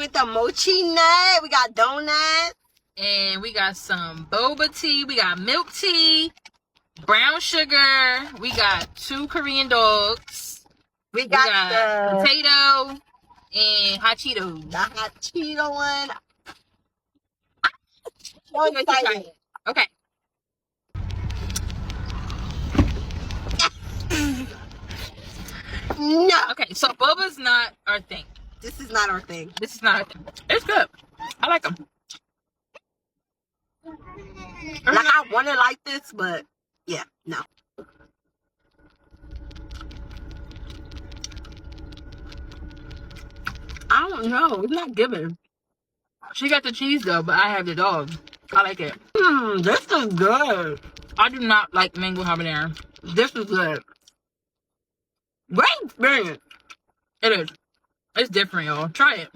with the Mochinut. We got donuts. And we got some boba tea. We got milk tea, brown sugar. We got 2 Korean dogs. We got the potato and hot Cheetos. The hot Cheeto one. So excited. Okay. No. Okay, so boba's not our thing. This is not our thing. This is not our thing. It's good. I like them. Like, I want it like this, but yeah, no. I don't know. It's not giving. She got the cheese though, but I have the dog. I like it. This is good. I do not like mango habanero. This is good. Great experience. It is. It's different, y'all. Try it.